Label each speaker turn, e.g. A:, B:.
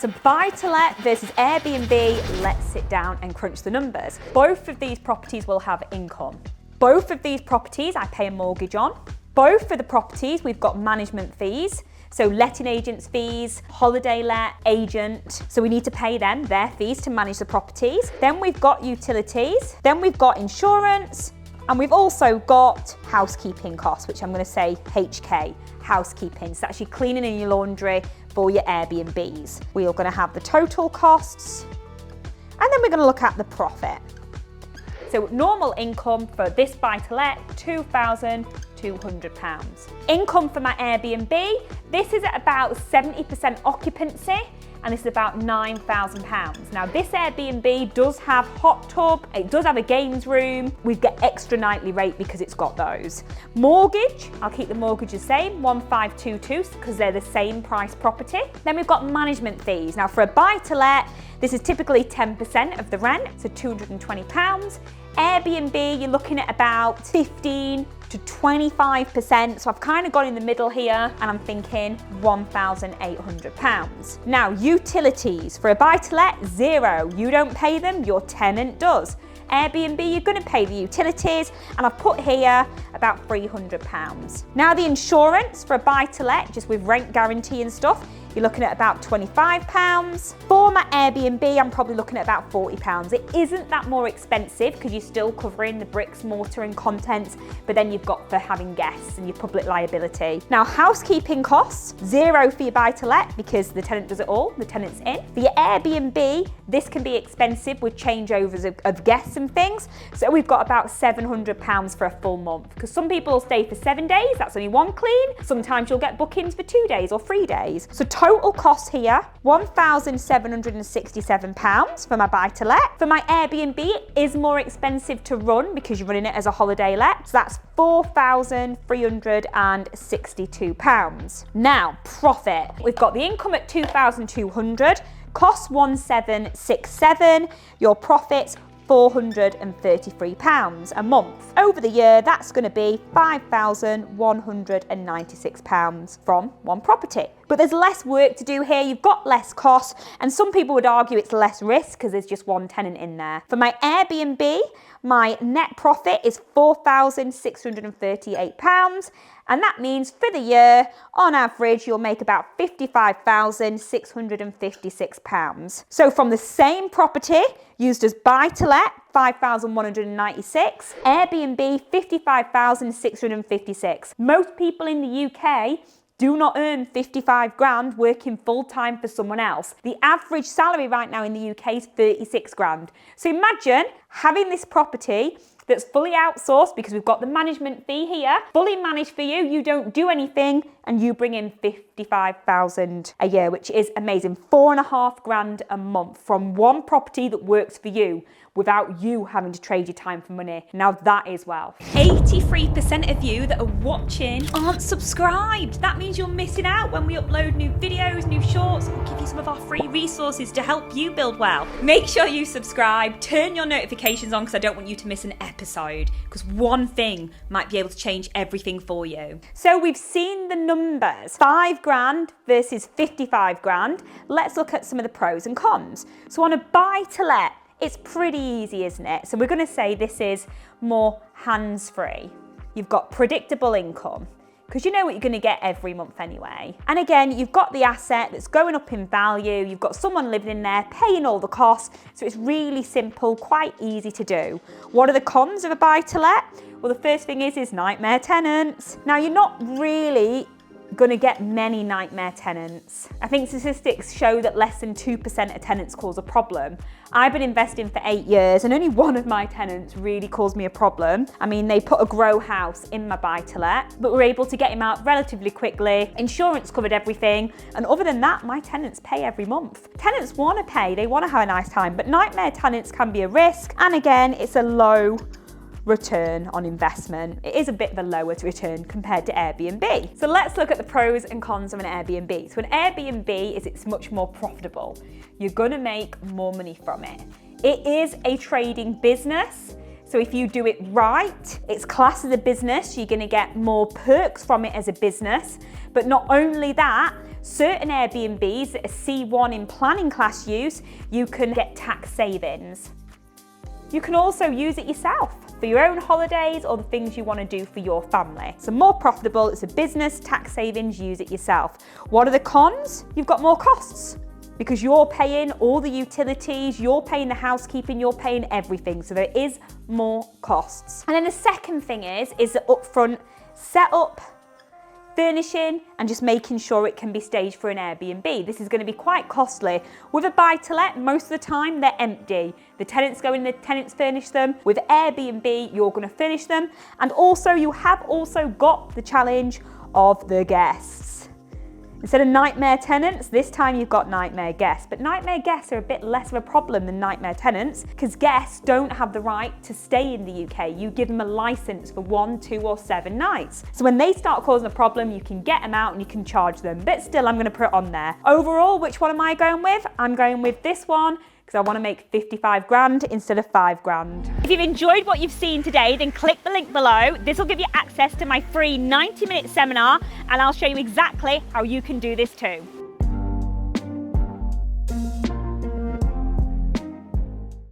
A: So buy to let versus Airbnb, let's sit down and crunch the numbers. Both of these properties will have income. Both of these properties I pay a mortgage on. Both of the properties we've got management fees. So letting agents fees, holiday let, agent. So we need to pay them their fees to manage the properties. Then we've got utilities. Then we've got insurance. And we've also got housekeeping costs, which I'm going to say HK, housekeeping. So actually cleaning in your laundry for your Airbnbs. We are going to have the total costs, and then we're going to look at the profit. So normal income for this buy-to-let, £2,200. Income for my Airbnb, this is at about 70% occupancy, and this is about £9,000. Now this Airbnb does have hot tub, it does have a games room, we get extra nightly rate because it's got those. Mortgage, I'll keep the mortgage the same, 1522, because they're the same price property. Then we've got management fees. Now for a buy-to-let, this is typically 10% of the rent, so £220. Airbnb, you're looking at about 15 to 25%. So I've kind of gone in the middle here and I'm thinking £1,800. Now, utilities for a buy-to-let, zero. You don't pay them, your tenant does. Airbnb, you're going to pay the utilities, and I've put here about £300. Now the insurance for a buy-to-let, just with rent guarantee and stuff, you're looking at about £25. For my Airbnb, I'm probably looking at about £40. It isn't that more expensive because you're still covering the bricks, mortar and contents, but then you've got for having guests and your public liability. Now, housekeeping costs, zero for your buy-to-let because the tenant does it all, the tenant's in. For your Airbnb, this can be expensive with changeovers of guests and things. So we've got about £700 for a full month because some people will stay for 7 days, that's only one clean. Sometimes you'll get bookings for 2 days or 3 days. So total cost here, £1,767 for my buy-to-let. For my Airbnb, it is more expensive to run because you're running it as a holiday let. So that's £4,362. Now, profit. We've got the income at £2,200, costs £1,767, your profits £433 a month. Over the year, that's going to be £5,196 from one property. But there's less work to do here, you've got less costs, and some people would argue it's less risk because there's just one tenant in there. For my Airbnb, my net profit is £4,638, and that means for the year, on average, you'll make about £55,656. So from the same property, used as buy-to-let, £5,196, Airbnb, £55,656. Most people in the UK do not earn 55 grand working full-time for someone else. The average salary right now in the UK is 36 grand. So imagine having this property that's fully outsourced because we've got the management fee here, fully managed for you, you don't do anything, and you bring in 55,000 a year, which is amazing. 4.5 grand a month from one property that works for you without you having to trade your time for money. Now that is wealth. 83% of you that are watching aren't subscribed. That means you're missing out when we upload new videos, new shorts, and we'll give you some of our free resources to help you build wealth. Make sure you subscribe, turn your notifications on because I don't want you to miss an episode, because one thing might be able to change everything for you. So we've seen the numbers, 5 grand versus 55 grand. Let's look at some of the pros and cons. So on a buy-to-let, it's pretty easy, isn't it? So we're going to say this is more hands-free. You've got predictable income because you know what you're going to get every month anyway. And again, you've got the asset that's going up in value. You've got someone living in there paying all the costs. So it's really simple, quite easy to do. What are the cons of a buy-to-let? Well, the first thing is nightmare tenants. Now, you're not really going to get many nightmare tenants. I think statistics show that less than 2% of tenants cause a problem. I've been investing for 8 years and only one of my tenants really caused me a problem. I mean, they put a grow house in my buy-to-let, but we're able to get him out relatively quickly. Insurance covered everything. And other than that, my tenants pay every month. Tenants want to pay, they want to have a nice time, but nightmare tenants can be a risk. And again, it's a low return on investment. It is a bit of a lower return compared to Airbnb. So let's look at the pros and cons of an Airbnb. So an Airbnb it's much more profitable. You're gonna make more money from it. It is a trading business. So if you do it right, it's classed as a business, you're gonna get more perks from it as a business. But not only that, certain Airbnbs that are C1 in planning class use, you can get tax savings. You can also use it yourself for your own holidays or the things you want to do for your family. So more profitable, it's a business, tax savings, use it yourself. What are the cons? You've got more costs because you're paying all the utilities, you're paying the housekeeping, you're paying everything. So there is more costs. And then the second thing is the upfront setup, furnishing, and just making sure it can be staged for an Airbnb. This is going to be quite costly. With a buy-to-let, most of the time they're empty. The tenants go in, the tenants furnish them. With Airbnb, you're going to furnish them. And also, you have also got the challenge of the guests. Instead of nightmare tenants, this time you've got nightmare guests. But nightmare guests are a bit less of a problem than nightmare tenants because guests don't have the right to stay in the UK. You give them a license for 1, 2, or 7 nights. So when they start causing a problem, you can get them out and you can charge them. But still, I'm going to put it on there. Overall, which one am I going with? I'm going with this one, because I want to make 55 grand instead of 5 grand. If you've enjoyed what you've seen today, then click the link below. This will give you access to my free 90-minute seminar, and I'll show you exactly how you can do this too.